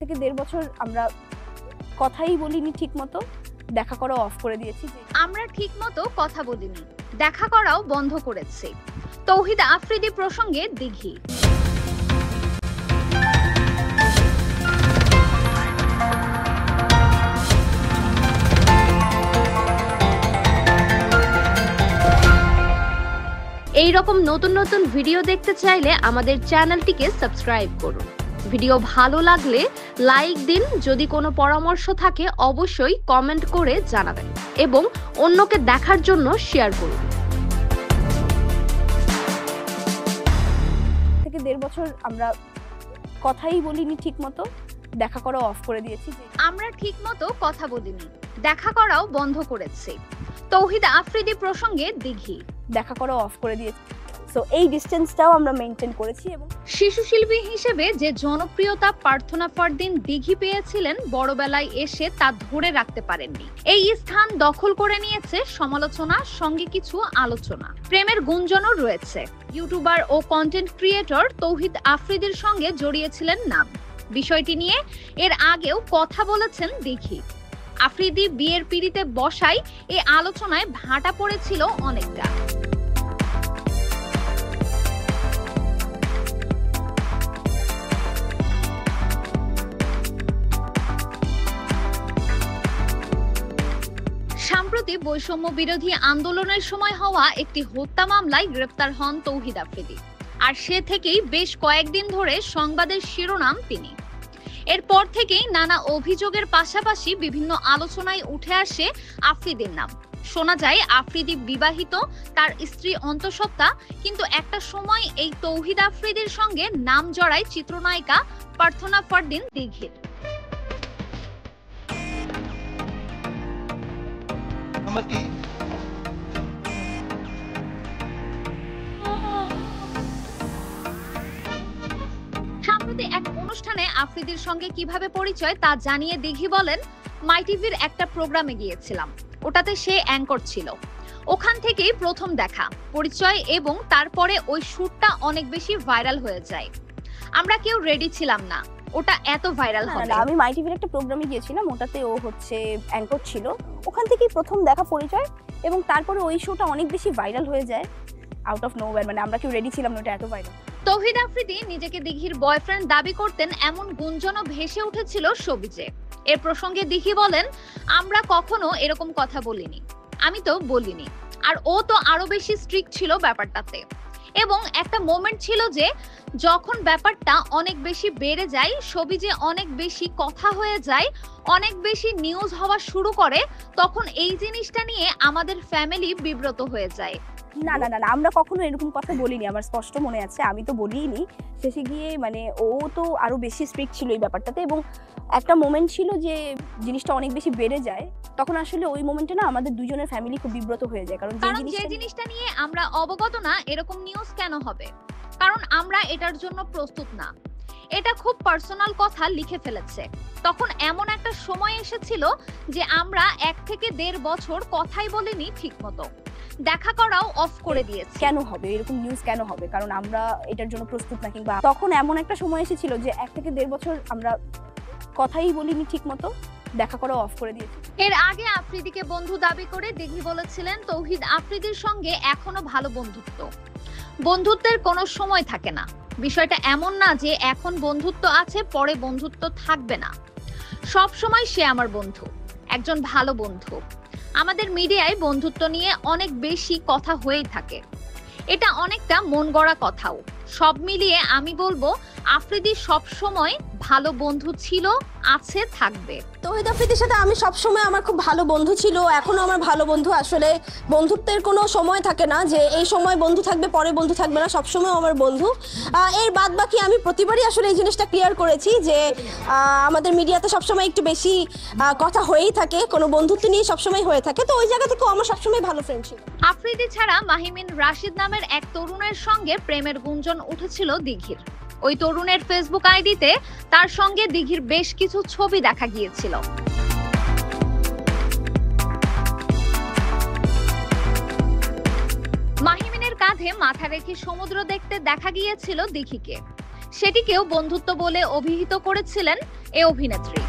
থেকে 1.5 বছর আমরা কথাই বলিনি ঠিকমতো, দেখা করা অফ করে দিয়েছি। আমরা ঠিকমতো কথা বলিনি, দেখা করাও বন্ধ করেছি। তৌহিদ আফ্রিদি প্রসঙ্গে দিঘি। এই রকম নতুন নতুন ভিডিও দেখতে চাইলে আমাদের চ্যানেলটিকে সাবস্ক্রাইব করুন। ভিডিও ভালো লাগলে লাইক দিন, যদি কোনো পরামর্শ থাকে অবশ্যই কমেন্ট করে জানাবেন এবং অন্যকে দেখার জন্য শেয়ার করুন। থেকে 1.5 বছর আমরা কথাই বলিনি ঠিকমতো, দেখা করা অফ করে দিয়েছি। আমরা ঠিকমতো কথা বলিনি, দেখা করাও বন্ধ করেছি। তৌহিদ আফ্রিদি প্রসঙ্গে দিঘি। দেখা করা অফ করে দিয়েছি। সো এই ডিসটেন্সটাও আমরা মেইনটেইন করেছি। এবং শিশু শিল্পী হিসেবে যে জনপ্রিয়তা প্রার্থনা ফরদিন দিঘি পেয়েছিলেন, বড়বেলায় এসে তা ধরে রাখতে পারেননি। এই স্থান দখল করে নিয়েছে সমালোচনা, সঙ্গে কিছু আলোচনা, প্রেমের গুঞ্জনও রয়েছে। ইউটিউবার ও কন্টেন্ট ক্রিয়েটর তৌহিদ আফ্রিদির সঙ্গে জড়িয়েছিলেন নাম। বিষয়টি নিয়ে এর আগেও কথা বলেছেন দিঘি। আফ্রিদি বিয়ের পিড়িতে বসায় এই আলোচনায় ভাটা পড়েছিল অনেকটা। সম্প্রতি বৈষম্য বিরোধী আন্দোলনের সময় হওয়া একটি হত্যা মামলায় গ্রেফতার হন তৌহিদ আফ্রিদি। আর সে থেকেই বেশ কয়েকদিন ধরে সংবাদের শিরোনাম তিনি। এরপর থেকেই নানা অভিযোগের পাশাপাশি বিভিন্ন আলোচনায় উঠে আসে আফ্রিদির নাম। শোনা যায় আফ্রিদি বিবাহিত, তার স্ত্রী অন্তঃসত্ত্বা, কিন্তু একটা সময় এই তৌহিদ আফ্রিদির সঙ্গে নাম জড়ায় চিত্রনায়িকা প্রার্থনা ফরদিন দিঘির। সম্প্রতি এক অনুষ্ঠানে আফ্রিদির সঙ্গে কিভাবে পরিচয় তা জানিয়ে দিঘি বলেন, মাই টিভির একটা প্রোগ্রামে গিয়েছিলাম, ওটাতে সে অ্যাঙ্কর ছিল। ওখান থেকেই প্রথম দেখা, পরিচয়, এবং তারপরে ওই শ্যুটটা অনেক বেশি ভাইরাল হয়ে যায়। আমরা কেউ রেডি ছিলাম না ওটা এত ভাইরাল হবে। আমি মাই টিভির একটা প্রোগ্রামে গিয়েছিলাম, ওটাতে ও হচ্ছে অ্যাঙ্কর ছিল। ওখান থেকেই প্রথম দেখা, পরিচয়, এবং তারপরে ওই শোটা অনেক বেশি ভাইরাল হয়ে যায় আউট অফ নোওয়্যার। মানে আমরা কেউ রেডি ছিলাম না, ওটা এত ভাইরাল। তৌহিদ আফ্রিদি নিজেকে দিঘির বয়ফ্রেন্ড দাবি করতেন, এমন গুঞ্জনও ভেসে উঠেছিল শোবিজে। এর প্রসঙ্গে দিঘি বলেন, আমরা কখনো এরকম কথা বলিনি, আমি তো বলিনি। আর ও তো আরো বেশি স্ট্রিক্ট ছিল ব্যাপারটাতে। এবং একটা মোমেন্ট ছিল যে যখন ব্যাপারটা অনেক বেশি বেড়ে যায়, শোবিজে অনেক বেশি কথা হয়ে যায়, অনেক বেশি নিউজ হওয়া শুরু করে, তখন এই জিনিসটা নিয়ে আমাদের ফ্যামিলি বিব্রত হয়ে যায়। না না না না, আমরা কখনো এরকম কথা বলিনি, আমার স্পষ্ট মনে আছে, আমি তো বলিনি। শেষে গিয়ে মানে ও তো আরো বেশি স্ট্রিক্ট ছিল এই ব্যাপারটাতে, এবং একটা মোমেন্ট ছিল যে জিনিসটা অনেক বেশি বেড়ে যায়, তখন আসলে ওই মোমেন্টে না আমাদের দুজনের ফ্যামিলি খুব বিব্রত হয়ে যায়। কারণ যে জিনিসটা নিয়ে আমরা অবগত না, এরকম নিউজ কেন হবে? কারণ আমরা এটার জন্য প্রস্তুত না। এটা খুব পার্সোনাল কথা লিখে ফেলেছে। তখন এমন একটা সময় এসেছিল যে আমরা 1 থেকে 1.5 বছর কথাই বলিনি ঠিকমতো, দেখা করাও অফ করে দিয়েছে। কেন হবে এরকম নিউজ, কেন হবে? কারণ আমরা এটার জন্য প্রস্তুত না। কিংবা তখন এমন একটা সময় এসেছিল যে 1 থেকে 1.5 বছর আমরা কথাই বলিনি ঠিকমতো, দেখা করা অফ করে দিয়েছি। এর আগে আফ্রিদিকে বন্ধু দাবি করে দিঘি বলেছিলেন, তৌহিদ আফ্রিদির সঙ্গে এখনো ভালো বন্ধুত্ব। বন্ধুত্বের কোনো সময় থাকে না। বিষয়টা এমন না যে এখন বন্ধুত্ব আছে, পরে বন্ধুত্ব থাকবে না। সব সময় সে আমার বন্ধু, একজন ভালো বন্ধু। আমাদের মিডিয়ায় বন্ধুত্ব নিয়ে অনেক বেশি কথা হয়েই থাকে, এটা অনেকটা মন গড়া কথাও। সব মিলিয়ে আমি বলবো আফ্রিদি সব সময় ভালো বন্ধু ছিল, আছে, থাকবে। তৌহিদ আফ্রিদির সাথে আমি সবসময় আমার খুব ভালো বন্ধু ছিল, এখনো আমার ভালো বন্ধু। আসলে বন্ধুত্বের কোনো সময় থাকে না যে এই সময় বন্ধু থাকবে পরে বন্ধু থাকবে না, সবসময় আমার বন্ধু। এর বাদ বাকি আমি প্রতিবারই আসলে এই জিনিসটা ক্লিয়ার করেছি যে আমাদের মিডিয়াতে সবসময় একটু বেশি কথা হয়েই থাকে, কোনো বন্ধুত্ব নিয়ে সবসময় হয়ে থাকে। তো ওই জায়গা থেকে আমার সবসময় ভালো ফ্রেন্ড ছিল। আফ্রিদি ছাড়া মাহিমিন রাশিদ নামের এক তরুণের সঙ্গে প্রেমের গুঞ্জন উঠেছিল দিঘির। ওই তরুণের ফেসবুক আইডিতে তার সঙ্গে দিঘির বেশ কিছু ছবি দেখা গিয়েছিল। মাহিমিনের কাঁধে মাথা রেখে সমুদ্র দেখতে দেখা গিয়েছিল দিঘিকে। সেটিকেও বন্ধুত্ব বলে অভিহিত করেছিলেন এ অভিনেত্রী।